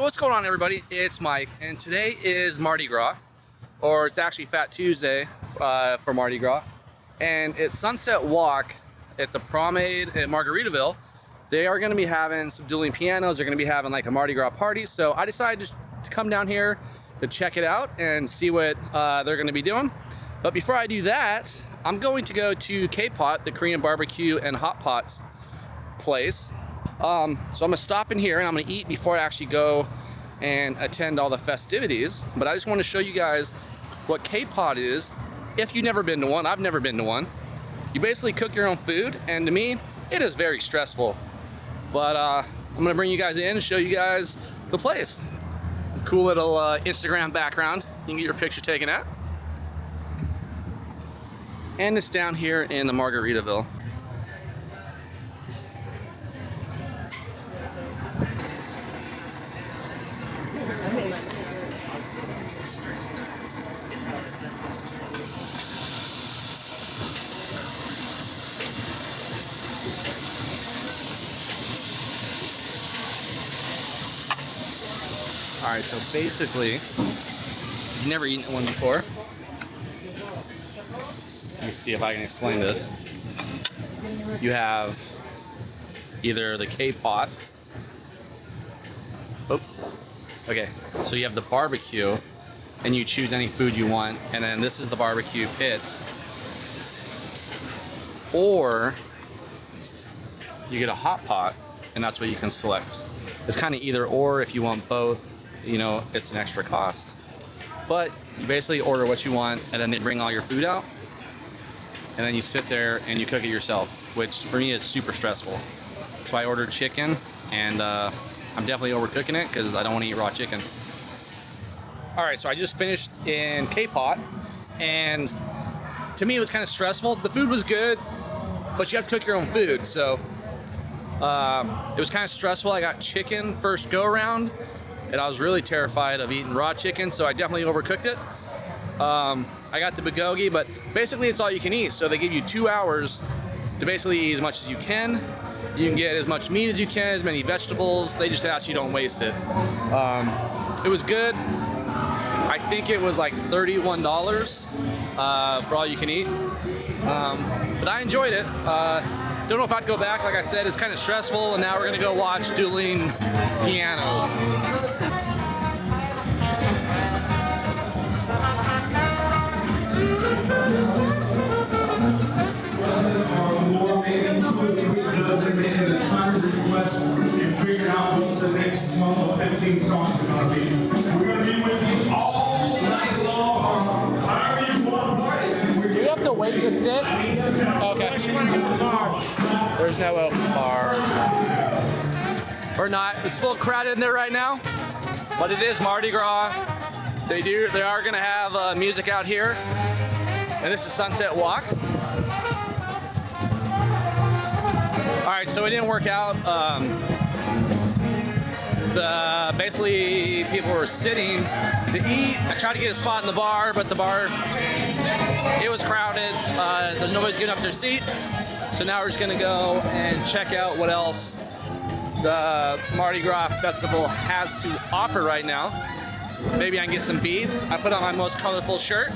what's going on, everybody? It's Mike, and today is Mardi Gras, or it's actually Fat Tuesday for Mardi Gras, and it's Sunset Walk at the Promenade at Margaritaville. They are going to be having some dueling pianos. They're going to be having like a Mardi Gras party, so I decided to come down here to check it out and see what they're going to be doing. But before I do that, I'm going to go to KPOT, the Korean barbecue and hot pots place. So I'm gonna stop in here and I'm gonna eat before I actually go and attend all the festivities. But I just want to show you guys what KPOT is. If you've never been to one, I've never been to one. You basically cook your own food, and to me, it is very stressful. But I'm gonna bring you guys in and show you guys the place. Cool little Instagram background. You can get your picture taken at. And it's down here in the Margaritaville. Alright, so basically, you've never eaten one before. Let me see if I can explain this. You have either the K-pot. Oh, okay. So you have the barbecue, and you choose any food you want, and then this is the barbecue pit. Or you get a hot pot, and that's what you can select. It's kind of either or. If you want both, you know, it's an extra cost. But you basically order what you want, and then they bring all your food out. And then you sit there and you cook it yourself, which for me is super stressful. So I ordered chicken, and I'm definitely overcooking it because I don't want to eat raw chicken. All right, so I just finished in K-pot, and to me it was kind of stressful. The food was good, but you have to cook your own food, so it was kind of stressful. I got chicken first go around, and I was really terrified of eating raw chicken, so I definitely overcooked it. I got the bulgogi, but basically it's all you can eat. So they give you 2 hours to basically eat as much as you can. You can get as much meat as you can, as many vegetables. They just ask you don't waste it. It was good. I think it was like $31 for all you can eat. But I enjoyed it. Don't know if I'd go back. Like I said, it's kind of stressful, and now we're gonna go watch dueling pianos. The time request and figured out what's the next 12 or 15 songs we're going to be. We're going to be with you all night long. However you want to party. Do you have to wait to sit? Okay. There's no open bar. Or not. It's a little crowded in there right now, but it is Mardi Gras. They are going to have music out here, and this is Sunset Walk. All right, so it didn't work out. Basically, people were sitting to eat. I tried to get a spot in the bar, but the bar, it was crowded. Nobody's giving up their seats. So now we're just gonna go and check out what else the Mardi Gras Festival has to offer right now. Maybe I can get some beads. I put on my most colorful shirt.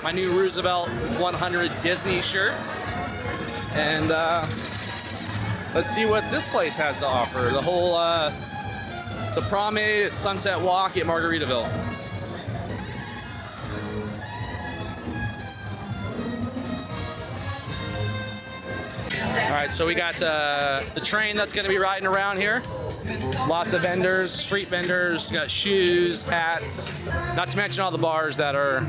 My new Roosevelt 100 Disney shirt. And let's see what this place has to offer. The whole, the Promenade, Sunset Walk at Margaritaville. All right, so we got the train that's gonna be riding around here. Lots of vendors, street vendors, got shoes, hats, not to mention all the bars that are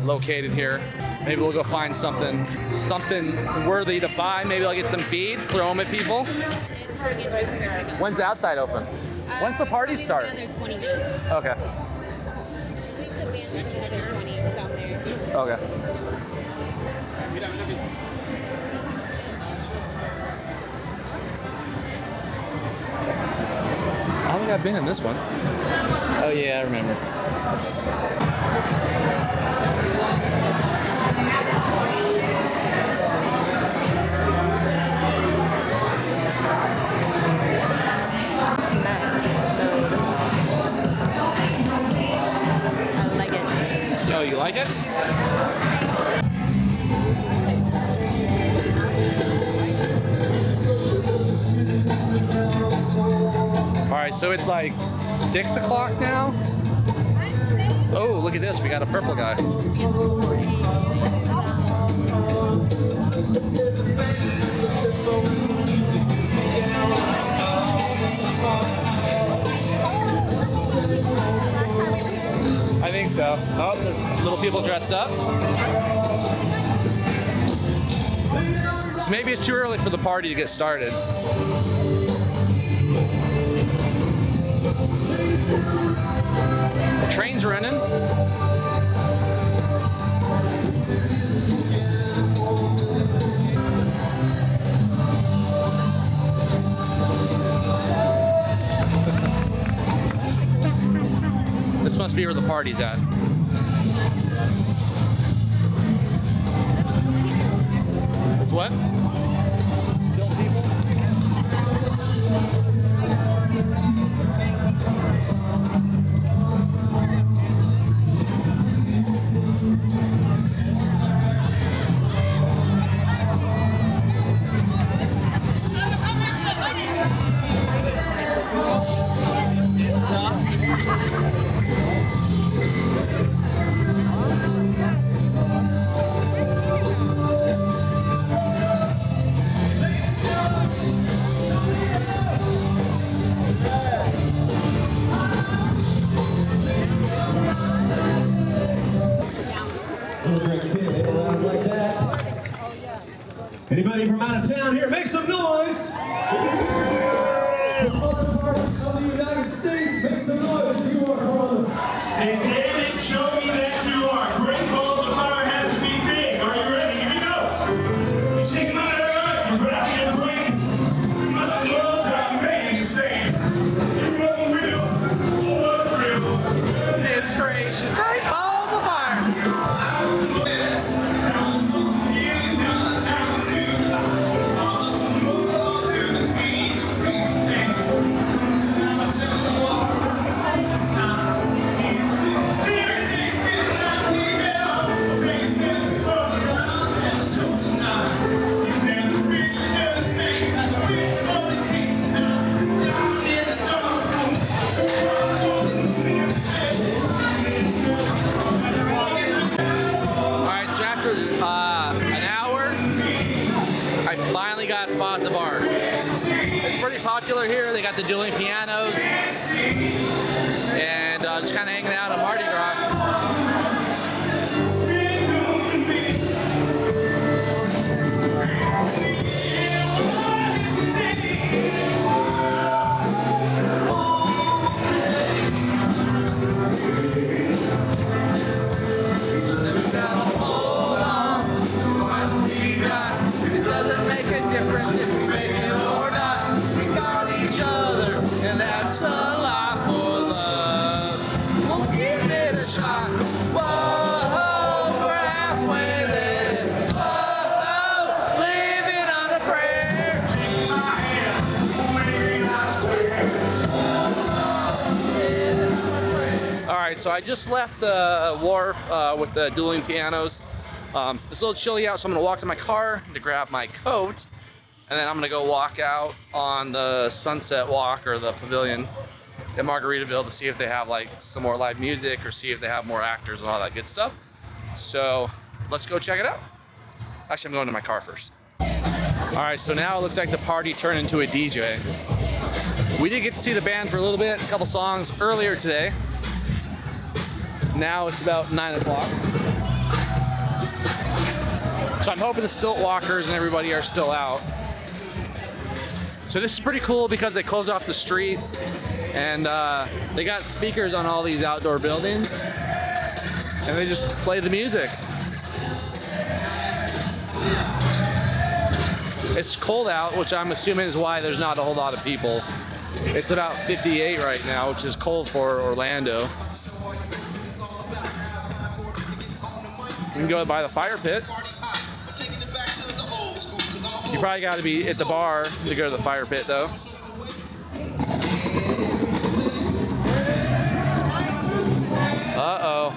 located here. Maybe we'll go find something worthy to buy. Maybe I'll get some beads, throw them at people. When's the outside open? When's the party start? Another 20 minutes. Okay. We have the band that's another 20 down there. Okay. I don't think I've been in this one. Oh yeah, I remember. It's the mess. Like it? Alright, so it's like 6 o'clock now. Oh, look at this. We got a purple guy. I think so. Oh, the little people dressed up. So maybe it's too early for the party to get started. The train's running. This must be where the party's at. It's what? Still people? Anybody from out of town here, make some noise! From other parts of the United States, make some noise if you are from. And David, show me that you are. Great balls of fire has to be big. Are you ready? Here we go. You shake my head, you grab your brain. Nothing love that you make me say. You run real, what real? Goodness gracious. Great balls of fire. Popular here. They got the dueling pianos and just kind of hanging out on Mardi Gras. It doesn't make a difference if we make it or not. And that's a lot for love. We'll give it a shot. Whoa, we're halfway there. Whoa, living on a prayer. Take my hand, maybe I swear. All right, so I just left the Wharf with the dueling pianos. It's a little chilly out, so I'm gonna walk to my car to grab my coat. And then I'm gonna go walk out on the Sunset Walk or the Pavilion at Margaritaville to see if they have like some more live music or see if they have more actors and all that good stuff. So let's go check it out. Actually, I'm going to my car first. All right, so now it looks like the party turned into a DJ. We did get to see the band for a little bit, a couple songs earlier today. Now it's about 9 o'clock. So I'm hoping the stilt walkers and everybody are still out. So this is pretty cool because they close off the street and they got speakers on all these outdoor buildings and they just play the music. It's cold out, which I'm assuming is why there's not a whole lot of people. It's about 58 right now, which is cold for Orlando. You can go by the fire pit. You probably got to be at the bar to go to the fire pit, though. Uh-oh.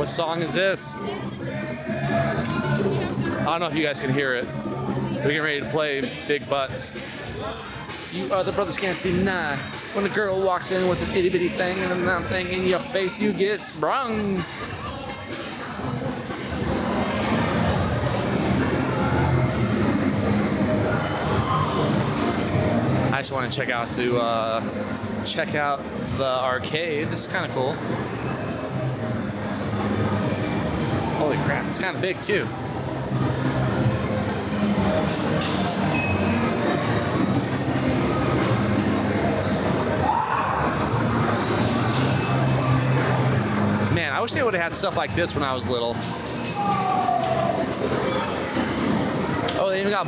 What song is this? I don't know if you guys can hear it. We're getting ready to play Big Butts. You are the brothers can't deny. When a girl walks in with an itty bitty thing and that thing in your face, you get sprung. I just want to check out the arcade. This is kind of cool. Holy crap, it's kind of big too. Man, I wish they would have had stuff like this when I was little. Oh, they even got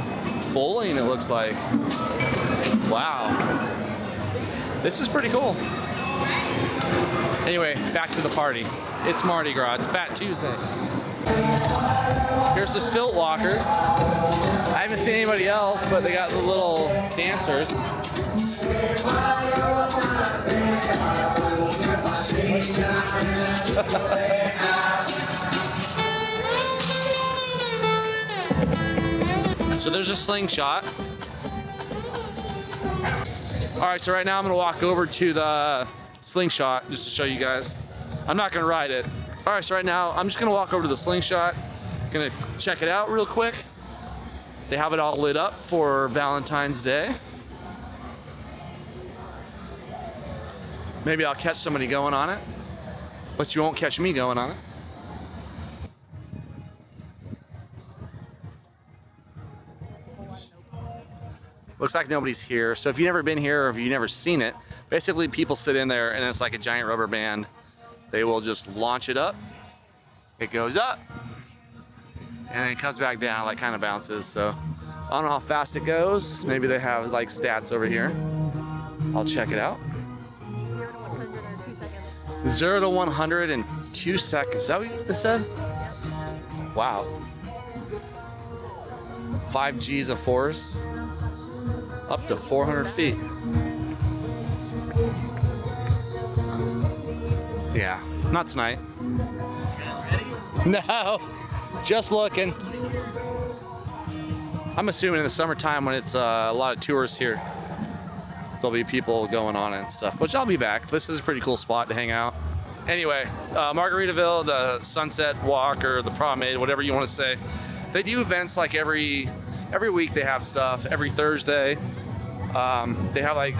bowling, it looks like. Wow. This is pretty cool. Anyway, back to the party. It's Mardi Gras. It's Fat Tuesday. Here's the stilt walkers. I haven't seen anybody else, but they got the little dancers. So there's a slingshot. All right, so right now I'm gonna walk over to the slingshot just to show you guys. I'm not gonna ride it. All right, so right now I'm just gonna walk over to the slingshot. Gonna check it out real quick. They have it all lit up for Valentine's Day. Maybe I'll catch somebody going on it, but you won't catch me going on it. Looks like nobody's here. So if you've never been here or if you've never seen it, basically people sit in there and it's like a giant rubber band. They will just launch it up. It goes up and then it comes back down, like kind of bounces. So I don't know how fast it goes. Maybe they have like stats over here. I'll check it out. 0 to 100 in 2 seconds. Is that what it said? Wow. 5 G's of force. Up to 400 feet. Yeah, not tonight. No, just looking. I'm assuming in the summertime when it's a lot of tourists here, there'll be people going on it and stuff, which I'll be back. This is a pretty cool spot to hang out. Anyway, Margaritaville, the Sunset Walk or the Promenade, whatever you want to say, they do events like every week. They have stuff every Thursday. They have like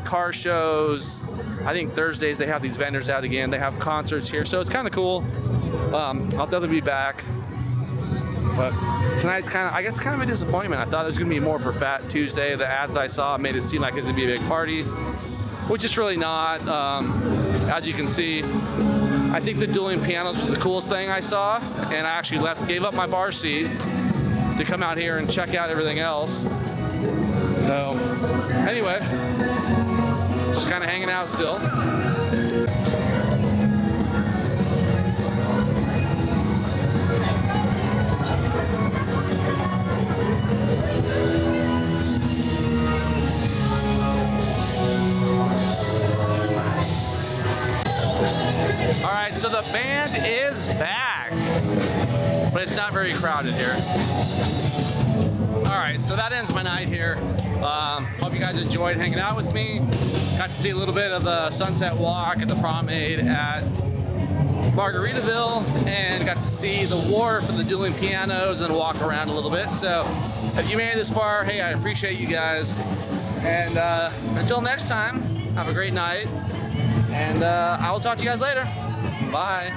car shows. I think Thursdays they have these vendors out again. They have concerts here, so it's kind of cool. I'll definitely be back. But tonight's I guess kind of a disappointment. I thought there was gonna be more for Fat Tuesday. The ads I saw made it seem like it's gonna be a big party, which it's really not. As you can see, I think the dueling pianos was the coolest thing I saw, and I actually gave up my bar seat to come out here and check out everything else. So anyway, just kind of hanging out still. All right, so the band is back, but it's not very crowded here. All right, so that ends my night here. Hope you guys enjoyed hanging out with me. Got to see a little bit of the Sunset Walk and the Promenade at Margaritaville, and got to see the Wharf and the Dueling pianos and walk around a little bit. So if you made it this far, hey, I appreciate you guys. And until next time, have a great night. And I will talk to you guys later. Bye.